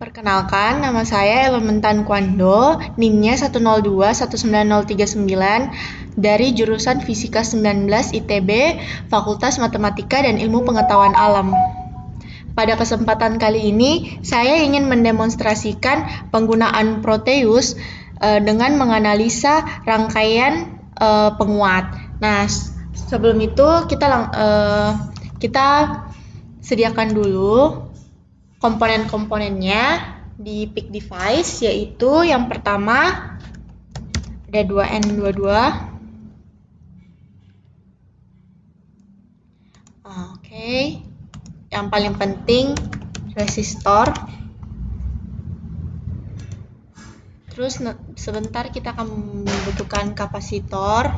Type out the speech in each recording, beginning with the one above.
Perkenalkan, nama saya Elementan Kwando, NIM-nya 102-19039 dari jurusan Fisika 19 ITB, Fakultas Matematika dan Ilmu Pengetahuan Alam. Pada kesempatan kali ini, saya ingin mendemonstrasikan penggunaan Proteus dengan menganalisa rangkaian penguat. Nah, sebelum itu kita sediakan dulu komponen-komponennya di PIC device, yaitu yang pertama ada 2N22. Oke. Yang paling penting resistor. Terus sebentar kita akan membutuhkan kapasitor.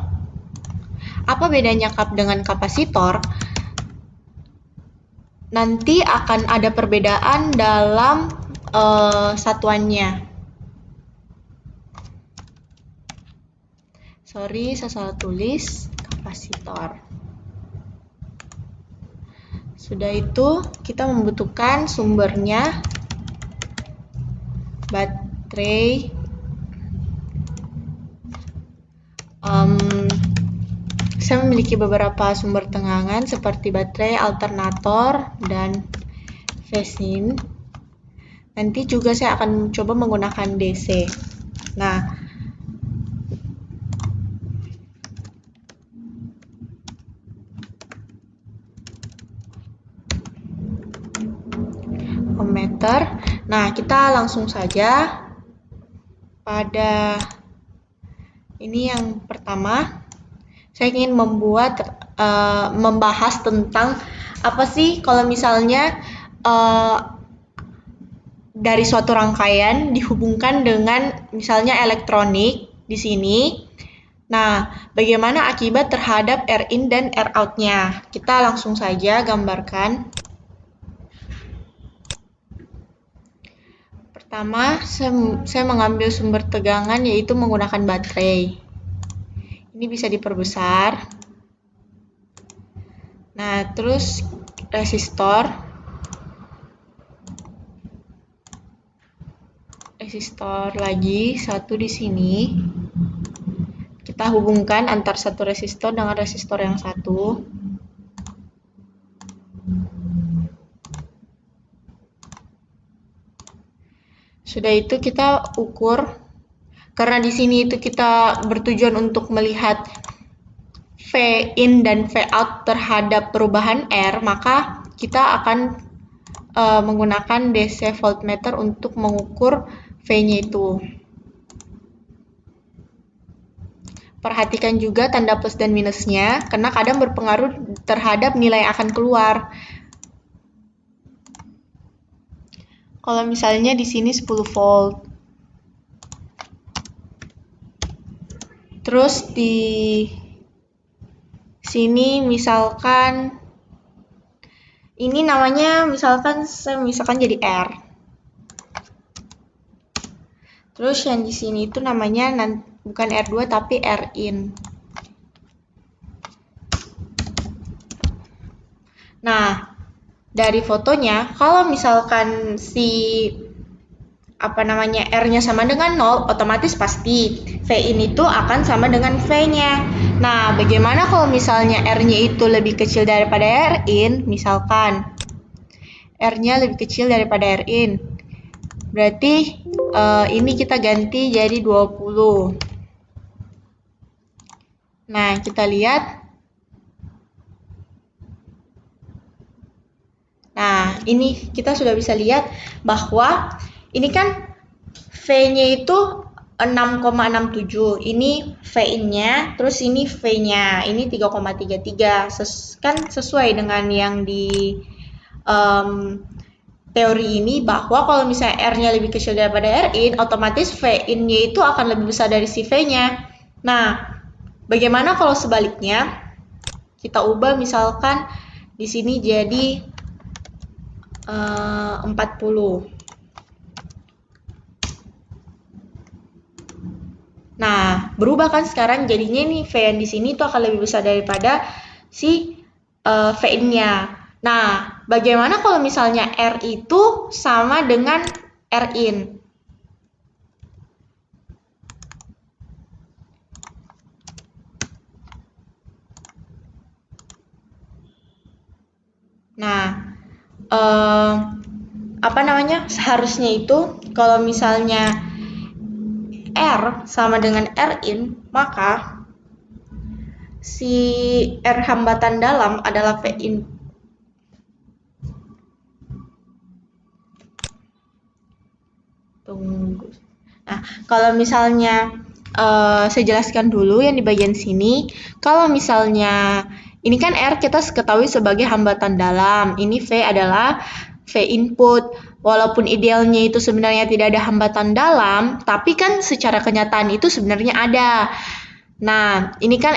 Apa bedanya kap dengan kapasitor? Nanti akan ada perbedaan dalam satuannya. Sorry, saya salah tulis kapasitor. Sudah itu, kita membutuhkan sumbernya, baterai, saya memiliki beberapa sumber tegangan seperti baterai, alternator, dan phase-in. Nanti juga saya akan coba menggunakan DC. Nah, ohmmeter. Nah, kita langsung saja pada ini yang pertama. Saya ingin membahas tentang apa sih kalau misalnya dari suatu rangkaian dihubungkan dengan misalnya elektronik di sini. Nah, bagaimana akibat terhadap R-in dan R-out-nya? Kita langsung saja gambarkan. Pertama, saya mengambil sumber tegangan yaitu menggunakan baterai. Ini bisa diperbesar. Nah, terus resistor lagi satu di sini. Kita hubungkan antar satu resistor dengan resistor yang satu. Sudah itu kita ukur. Karena di sini itu kita bertujuan untuk melihat V-in dan V-out terhadap perubahan R, maka kita akan menggunakan DC voltmeter untuk mengukur V-nya itu. Perhatikan juga tanda plus dan minusnya, karena kadang berpengaruh terhadap nilai yang akan keluar. Kalau misalnya di sini 10 volt. Terus di sini misalkan ini namanya saya misalkan jadi R. Terus yang di sini itu namanya bukan R2 tapi R-in. Nah, dari fotonya kalau misalkan R-nya sama dengan 0, otomatis pasti V-in itu akan sama dengan V-nya. Nah, bagaimana kalau misalnya R-nya itu lebih kecil daripada R-in? Misalkan R-nya lebih kecil daripada R-in. Berarti ini kita ganti jadi 20. Nah, kita lihat. Nah, ini kita sudah bisa lihat bahwa ini kan V-nya itu 6,67. Ini V-in-nya, terus ini V-nya. Ini 3,33. Kan sesuai dengan yang di teori ini, bahwa kalau misalnya R-nya lebih kecil daripada R-in, otomatis V-in-nya itu akan lebih besar dari si V-nya. Nah, bagaimana kalau sebaliknya? Kita ubah misalkan di sini jadi 40. Nah, berubah kan sekarang jadinya nih V yang di sini itu akan lebih besar daripada si V-nya. Nah, bagaimana kalau misalnya R itu sama dengan Rin. Nah, seharusnya itu kalau misalnya R sama dengan Rin, maka si R hambatan dalam adalah Vin. Tunggu. Nah, kalau misalnya saya jelaskan dulu yang di bagian sini. Kalau misalnya ini kan R kita ketahui sebagai hambatan dalam. Ini V adalah V input. Walaupun idealnya itu sebenarnya tidak ada hambatan dalam, tapi kan secara kenyataan itu sebenarnya ada. Nah, ini kan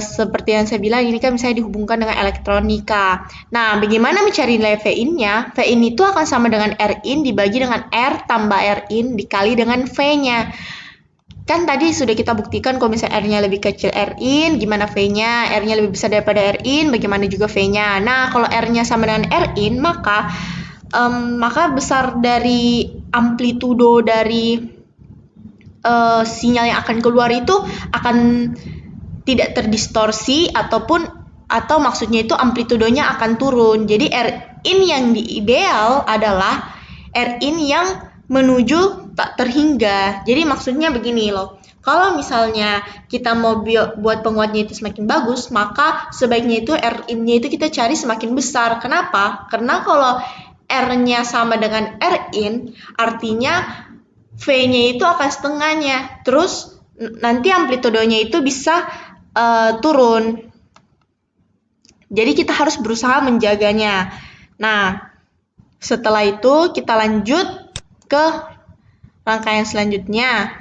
seperti yang saya bilang, ini kan misalnya dihubungkan dengan elektronika. Nah, bagaimana mencari nilai V-in-nya? V-in itu akan sama dengan R-in dibagi dengan R tambah R-in dikali dengan V-nya. Kan tadi sudah kita buktikan kalau misalnya R-nya lebih kecil R-in, gimana V-nya? R-nya lebih besar daripada R-in, bagaimana juga V-nya? Nah, kalau R-nya sama dengan R-in, maka besar dari amplitudo dari sinyal yang akan keluar itu akan tidak terdistorsi atau maksudnya itu amplitudonya akan turun. Jadi R-in yang ideal adalah R-in yang menuju tak terhingga. Jadi maksudnya begini loh. Kalau misalnya kita mau buat penguatnya itu semakin bagus, maka sebaiknya itu R-in-nya itu kita cari semakin besar. Kenapa? Karena kalau R-nya sama dengan R-in, artinya V-nya itu akan setengahnya. Terus nanti amplitudonya itu bisa turun. Jadi kita harus berusaha menjaganya. Nah, setelah itu kita lanjut ke rangkaian selanjutnya.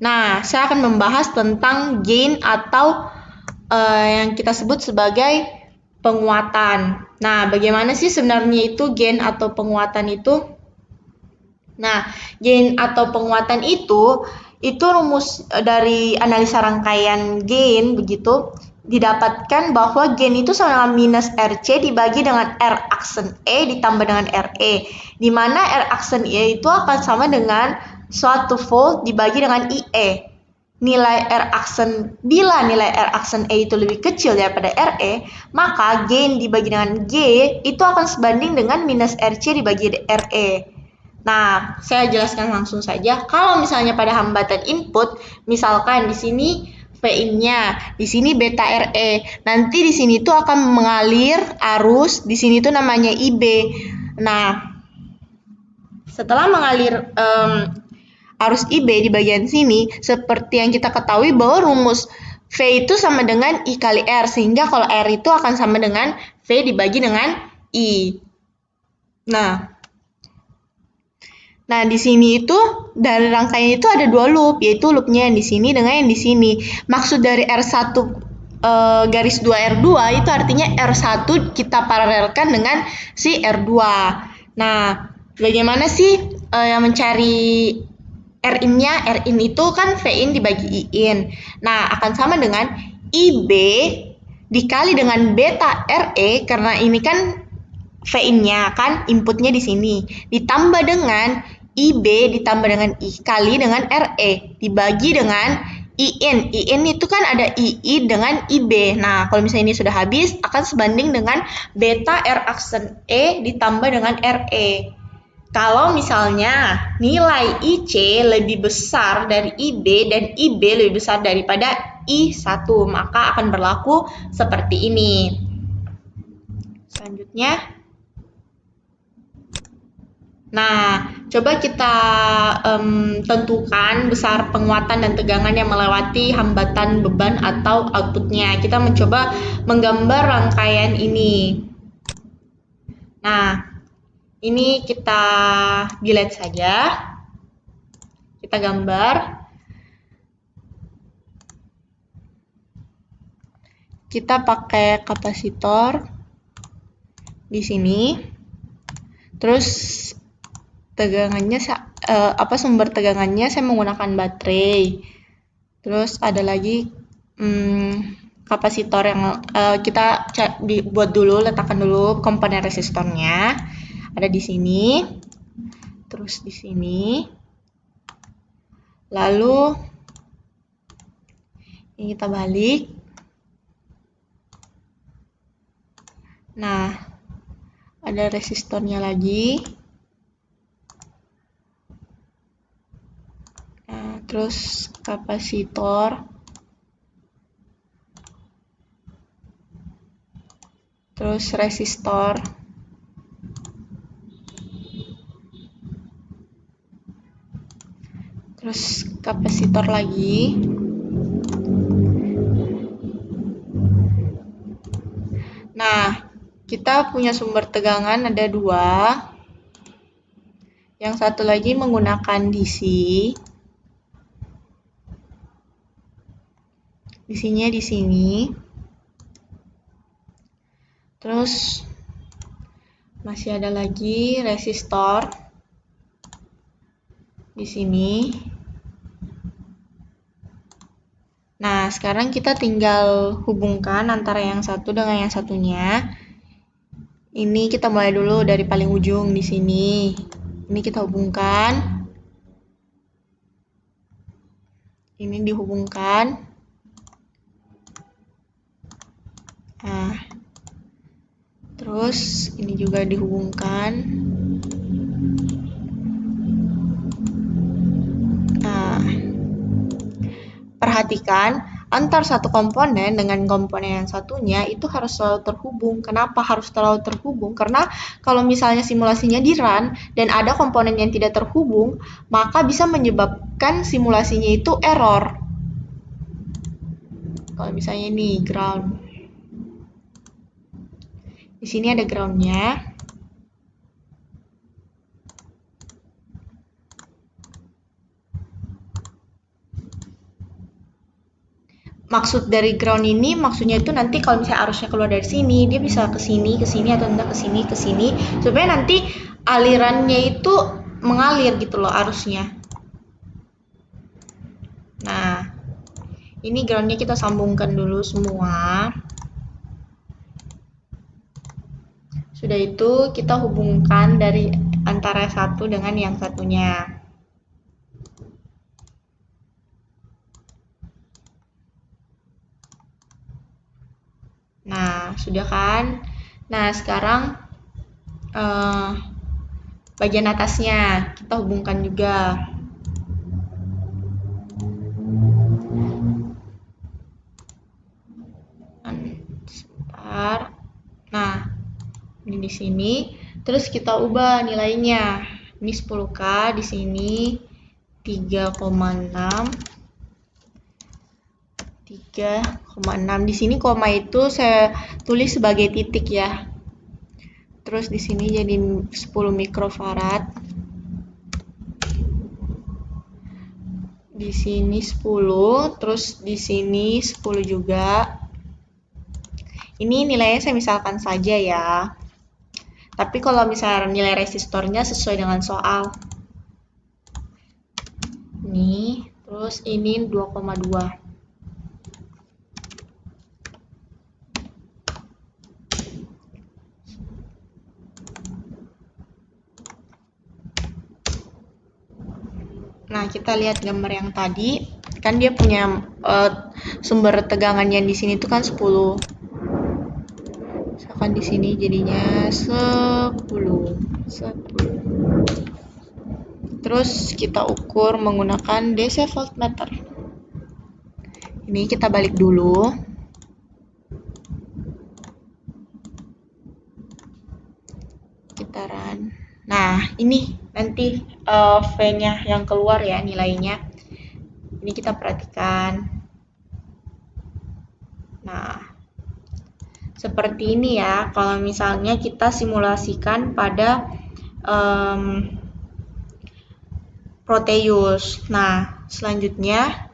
Nah, saya akan membahas tentang gain atau yang kita sebut sebagai penguatan. Nah, bagaimana sih sebenarnya itu gain atau penguatan itu? Nah, gain atau penguatan itu rumus dari analisa rangkaian gain begitu didapatkan bahwa gain itu sama dengan minus RC dibagi dengan R aksen E ditambah dengan RE, di mana R aksen E itu akan sama dengan suatu volt dibagi dengan IE. Bila nilai R aksen E itu lebih kecil daripada RE, maka gain dibagi dengan G itu akan sebanding dengan minus RC dibagi RE. Nah, saya jelaskan langsung saja. Kalau misalnya pada hambatan input, misalkan di sini Vin-nya, di sini beta Re. Nanti di sini tuh akan mengalir arus, di sini tuh namanya IB. Nah, setelah mengalir arus IB di bagian sini, seperti yang kita ketahui bahwa rumus V itu sama dengan I kali R, sehingga kalau R itu akan sama dengan V dibagi dengan I. Nah, di sini itu dari rangkaian itu ada dua loop, yaitu loopnya yang di sini dengan yang di sini. Maksud dari R1 garis 2 R2 itu artinya R1 kita paralelkan dengan si R2. Nah, bagaimana sih yang mencari Rin-nya? Rin itu kan V-in dibagi I-in. Nah, akan sama dengan IB dikali dengan beta Re, karena ini kan V-in-nya kan inputnya di sini, ditambah dengan IB ditambah dengan I kali dengan RE dibagi dengan IN. IN itu kan ada II dengan IB. Nah, kalau misalnya ini sudah habis, akan sebanding dengan beta R aksen E ditambah dengan RE. Kalau misalnya nilai IC lebih besar dari IB dan IB lebih besar daripada I1, maka akan berlaku seperti ini. Selanjutnya, nah, coba kita tentukan besar penguatan dan tegangan yang melewati hambatan beban atau outputnya. Kita mencoba menggambar rangkaian ini. Nah, ini kita delete saja. Kita gambar. Kita pakai kapasitor di sini. Terus tegangannya sumber tegangannya saya menggunakan baterai. Terus ada lagi kapasitor yang kita letakkan dulu komponen resistornya ada di sini. terus di sini. Lalu ini kita balik. Nah, ada resistornya lagi. Nah, terus kapasitor. Terus resistor. Terus kapasitor lagi. Nah, kita punya sumber tegangan ada 2. Yang satu lagi menggunakan DC. DC-nya di sini. Terus masih ada lagi resistor di sini. Nah, sekarang kita tinggal hubungkan antara yang satu dengan yang satunya. Ini kita mulai dulu dari paling ujung di sini. Ini kita hubungkan. Ini dihubungkan. Nah, terus ini juga dihubungkan. Nah, perhatikan antar satu komponen dengan komponen yang satunya itu harus selalu terhubung. Kenapa harus selalu terhubung? Karena kalau misalnya simulasinya di run dan ada komponen yang tidak terhubung, maka bisa menyebabkan simulasinya itu error. Kalau misalnya ini ground. Di sini ada groundnya. Maksud dari ground ini maksudnya itu nanti kalau misalnya arusnya keluar dari sini, dia bisa ke sini atau enggak ke sini supaya nanti alirannya itu mengalir gitu loh arusnya. Nah, ini groundnya kita sambungkan dulu semua. Sudah itu kita hubungkan dari antara satu dengan yang satunya. Nah, sudah kan? Nah, sekarang bagian atasnya kita hubungkan juga. Sebentar. Nah, ini di sini. Terus kita ubah nilainya. Ini 10K, di sini 3,6. 3,6. Di sini koma itu saya tulis sebagai titik ya. Terus di sini jadi 10 mikrofarad. Di sini 10, terus di sini 10 juga. Ini nilainya saya misalkan saja ya. Tapi kalau misalnya nilai resistornya sesuai dengan soal. Ini, terus ini 2,2. Nah, kita lihat gambar yang tadi, kan dia punya sumber tegangan yang di sini itu kan 10. Misalkan di sini jadinya 10. Terus kita ukur menggunakan DC voltmeter. Ini kita balik dulu. Kita run. Nah, ini nanti V-nya yang keluar ya nilainya. Ini kita perhatikan. Nah, seperti ini ya. Kalau misalnya kita simulasikan pada Proteus. Nah, selanjutnya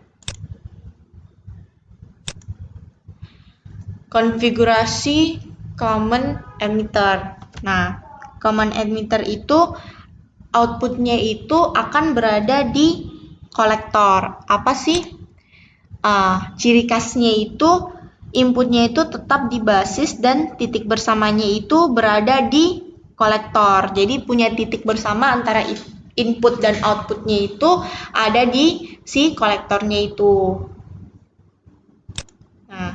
konfigurasi common emitter. Nah, common emitter itu outputnya itu akan berada di kolektor. Apa sih? Ciri khasnya itu inputnya itu tetap di basis dan titik bersamanya itu berada di kolektor. Jadi punya titik bersama antara input dan outputnya itu ada di si kolektornya itu. Nah,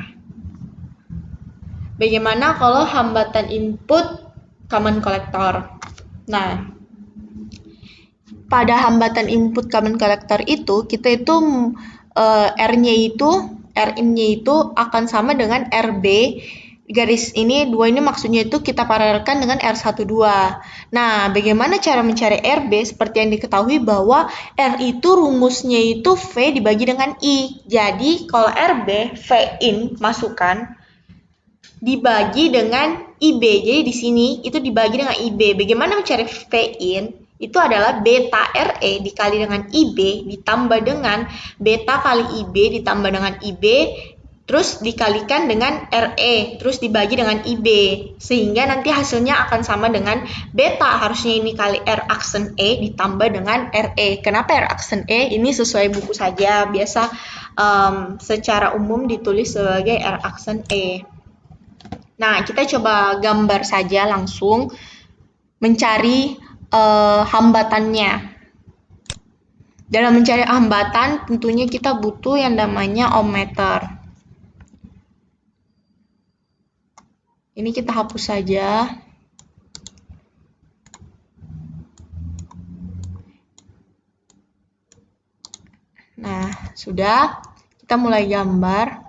bagaimana kalau hambatan input common collector? Nah, pada hambatan input common collector itu, kita itu Rin-nya itu akan sama dengan RB garis ini 2 ini maksudnya itu kita paralelkan dengan R12. Nah, bagaimana cara mencari RB? Seperti yang diketahui bahwa R itu rumusnya itu V dibagi dengan I. Jadi, kalau RB, V in masukkan dibagi dengan IB. Jadi di sini itu dibagi dengan IB. Bagaimana mencari V in? Itu adalah beta RE dikali dengan IB ditambah dengan beta kali IB ditambah dengan IB terus dikalikan dengan RE terus dibagi dengan IB sehingga nanti hasilnya akan sama dengan beta, harusnya ini kali R aksen E ditambah dengan RE. Kenapa R aksen E? Ini sesuai buku saja, biasa secara umum ditulis sebagai R aksen E. Nah, kita coba gambar saja langsung mencari hambatannya. Dalam mencari hambatan, tentunya kita butuh yang namanya ohmmeter. Ini kita hapus saja. Nah, sudah. Kita mulai gambar.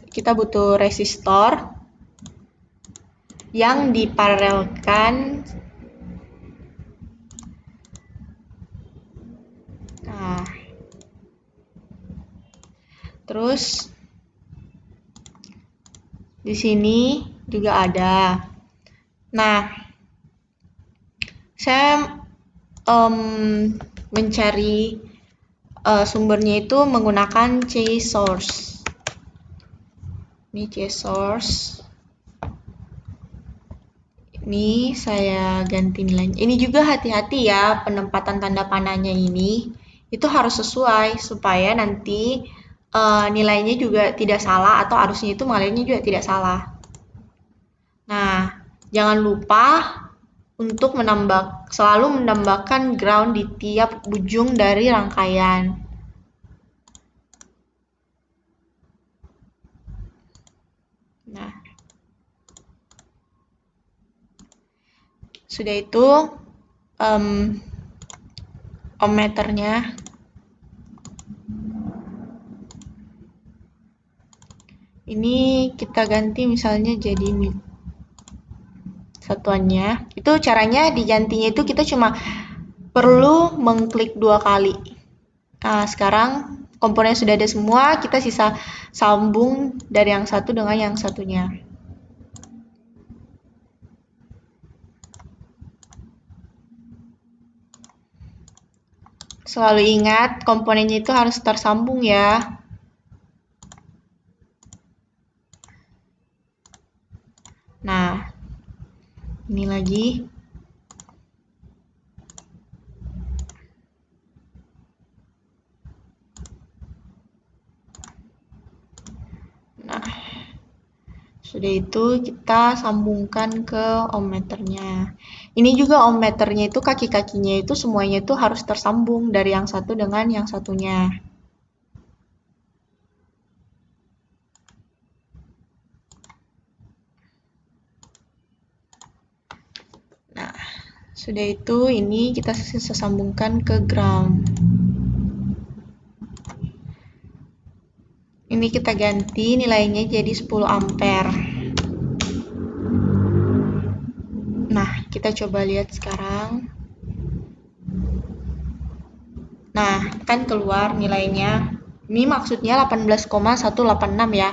Kita butuh resistor yang diparalelkan. Nah, terus di sini juga ada. Nah, saya mencari sumbernya itu menggunakan C source. Ini C source. Ini saya ganti nilainya. Ini juga hati-hati ya, penempatan tanda panahnya ini itu harus sesuai supaya nanti nilainya juga tidak salah atau arusnya itu mengalirnya juga tidak salah. Nah, jangan lupa untuk selalu menambahkan ground di tiap ujung dari rangkaian. Nah, sudah itu ohmmeternya. Ini kita ganti misalnya jadi satuannya. Itu caranya digantinya itu kita cuma perlu mengklik 2 kali. Nah, sekarang komponen sudah ada semua, kita sisa sambung dari yang satu dengan yang satunya. Selalu ingat komponennya itu harus tersambung ya. Nah, ini lagi. Nah, sudah itu kita sambungkan ke ohmmeternya. Ini juga ohmmeternya itu kaki-kakinya itu semuanya itu harus tersambung dari yang satu dengan yang satunya. Nah, sudah itu ini kita sambungkan ke ground. Ini kita ganti nilainya jadi 10 ampere. Nah, kita coba lihat sekarang. Nah, kan keluar nilainya. Ini maksudnya 18,186 ya.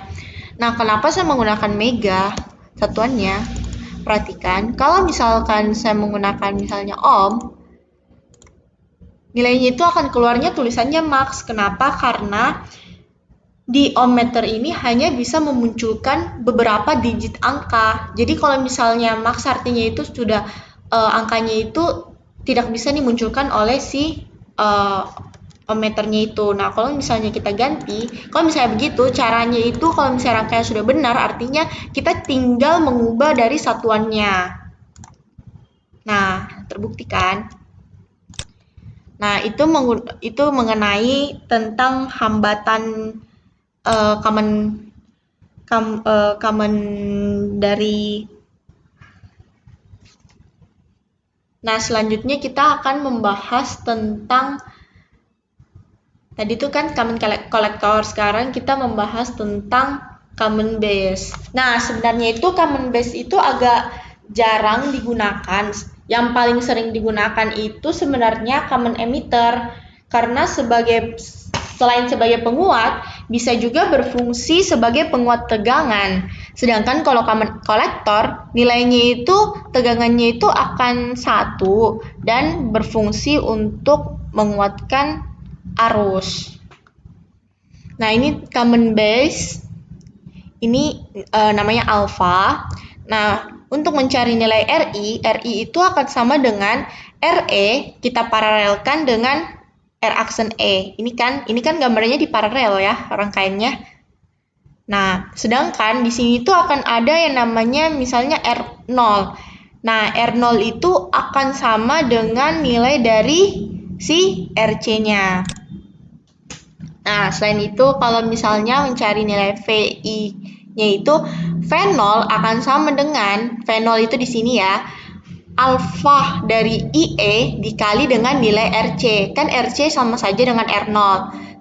Nah, kenapa saya menggunakan mega satuannya? Perhatikan, kalau misalkan saya menggunakan misalnya ohm, nilainya itu akan keluarnya tulisannya max. Kenapa? Karena di ohmmeter ini hanya bisa memunculkan beberapa digit angka. Jadi kalau misalnya max artinya itu sudah angkanya itu tidak bisa dimunculkan oleh si meternya itu. Nah, kalau misalnya kita ganti, kalau misalnya begitu, caranya itu kalau misalnya rangkaian sudah benar, artinya kita tinggal mengubah dari satuannya. Nah, terbukti kan? Nah, itu mengenai tentang hambatan common dari. Nah, selanjutnya kita akan membahas tentang tadi itu kan common collector, sekarang kita membahas tentang common base. Nah, sebenarnya itu common base itu agak jarang digunakan. Yang paling sering digunakan itu sebenarnya common emitter, karena selain sebagai penguat, bisa juga berfungsi sebagai penguat tegangan. Sedangkan kalau common collector, nilainya itu tegangannya itu akan satu dan berfungsi untuk menguatkan arus. Nah, ini common base. Ini namanya alpha. Nah, untuk mencari nilai RI itu akan sama dengan RE kita paralelkan dengan R aksen E. Ini kan gambarnya di paralel ya rangkaiannya. Nah, sedangkan di sini tuh akan ada yang namanya misalnya R0. Nah, R0 itu akan sama dengan nilai dari si RC-nya. Nah, selain itu kalau misalnya mencari nilai VI-nya itu V0 akan sama dengan V0 itu di sini ya, alfa dari IE dikali dengan nilai RC. Kan RC sama saja dengan R0.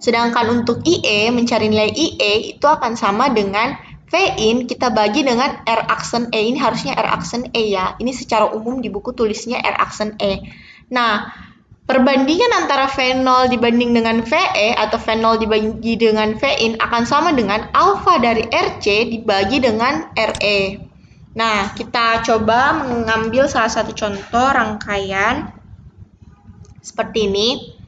Sedangkan untuk IE, mencari nilai IE itu akan sama dengan Vin kita bagi dengan R aksen E. Ini harusnya R aksen E ya. Ini secara umum di buku tulisnya R aksen E. Nah, perbandingan antara V0 dibanding dengan VE atau V0 dibagi dengan Vin akan sama dengan alfa dari RC dibagi dengan RE. Nah, kita coba mengambil salah satu contoh rangkaian seperti ini.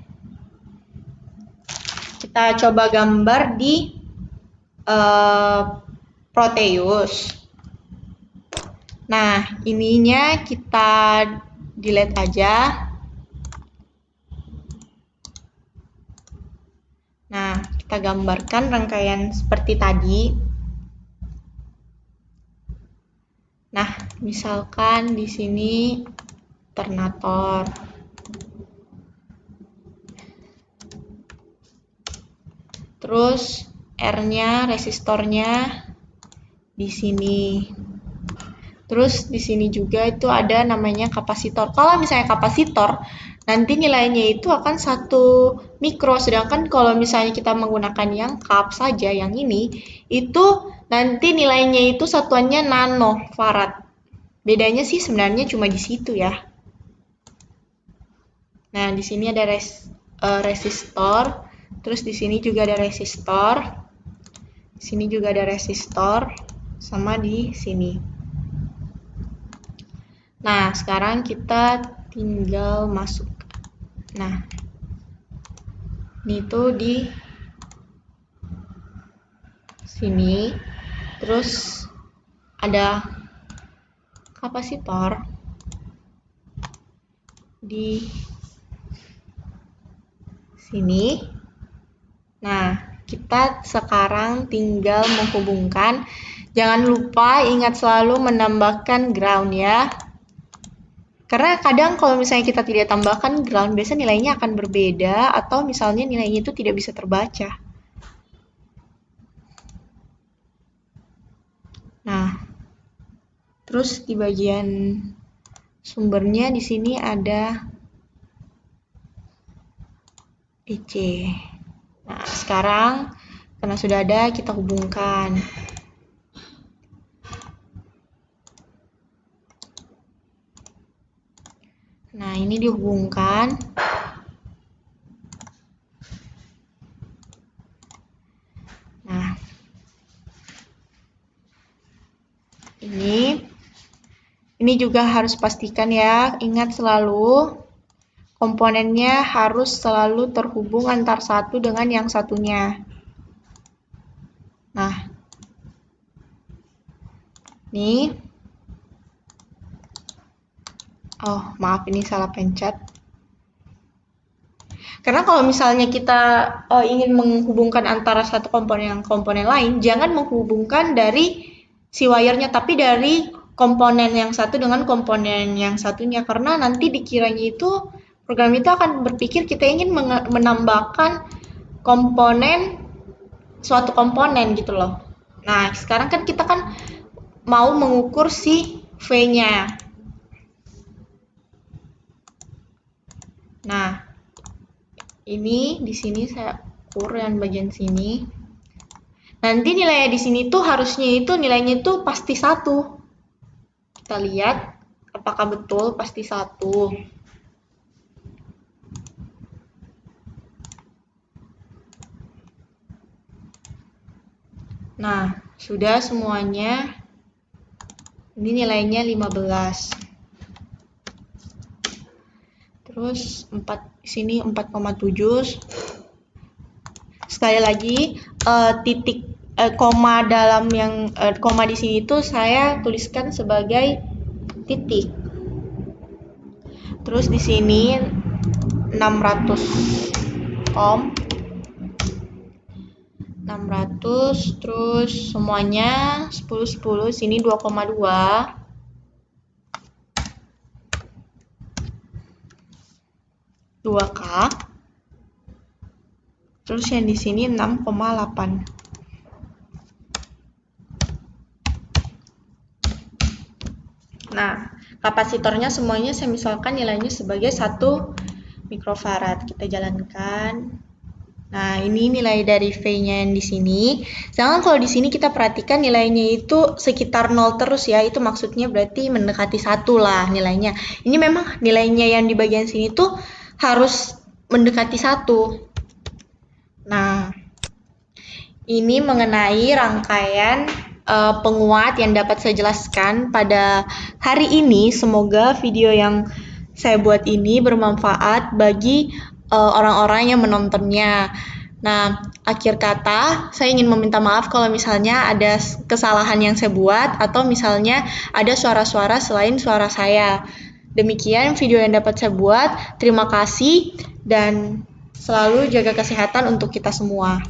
Kita coba gambar di Proteus. Nah, ininya kita delete aja. Nah, kita gambarkan rangkaian seperti tadi. Nah, misalkan di sini alternator. Terus R-nya, resistornya di sini. Terus di sini juga itu ada namanya kapasitor. Kalau misalnya kapasitor, nanti nilainya itu akan 1 mikro. Sedangkan kalau misalnya kita menggunakan yang kap saja, yang ini, itu nanti nilainya itu satuannya nanofarad. Bedanya sih sebenarnya cuma di situ ya. Nah, di sini ada resistor. Terus di sini juga ada resistor. Di sini juga ada resistor. Sama di sini. Nah, sekarang kita tinggal masuk. Nah, ini tuh di sini. Terus ada kapasitor di sini. Nah, kita sekarang tinggal menghubungkan. Jangan lupa ingat selalu menambahkan ground ya. Karena kadang kalau misalnya kita tidak tambahkan ground, biasanya nilainya akan berbeda atau misalnya nilainya itu tidak bisa terbaca. Nah, terus di bagian sumbernya di sini ada DC. Nah, sekarang karena sudah ada, kita hubungkan. Nah, ini dihubungkan. Nah, ini juga harus pastikan ya, ingat selalu komponennya harus selalu terhubung antar satu dengan yang satunya. Nah, nih. Oh, maaf ini salah pencet. Karena kalau misalnya kita ingin menghubungkan antara satu komponen komponen lain, jangan menghubungkan dari si wire-nya, tapi dari komponen yang satu dengan komponen yang satunya. Karena nanti dikiranya itu program itu akan berpikir kita ingin menambahkan komponen suatu komponen gitu loh. Nah, sekarang kan kita kan mau mengukur si V-nya. Nah, ini di sini saya ukur yang bagian sini. Nanti nilainya di sini tuh harusnya itu nilainya itu pasti 1. Kita lihat apakah betul pasti 1. Nah, sudah semuanya. Ini nilainya 15. Terus 4 sini 4,7. Sekali lagi titik koma dalam yang koma di sini itu saya tuliskan sebagai titik. Terus di sini 600 ohm. 600, terus semuanya 10 sini 2,2. 2K. Terus yang di sini 6,8. Nah, kapasitornya semuanya saya misalkan nilainya sebagai 1 mikrofarad. Kita jalankan. Nah, ini nilai dari V-nya yang di sini. Sedangkan kalau di sini kita perhatikan nilainya itu sekitar 0 terus ya. Itu maksudnya berarti mendekati 1 lah nilainya. Ini memang nilainya yang di bagian sini tuh harus mendekati 1. Nah, ini mengenai rangkaian penguat yang dapat saya jelaskan pada hari ini. Semoga video yang saya buat ini bermanfaat bagi orang-orang yang menontonnya. Nah, akhir kata, saya ingin meminta maaf kalau misalnya ada kesalahan yang saya buat atau misalnya ada suara-suara selain suara saya. Demikian video yang dapat saya buat. Terima kasih dan selalu jaga kesehatan untuk kita semua.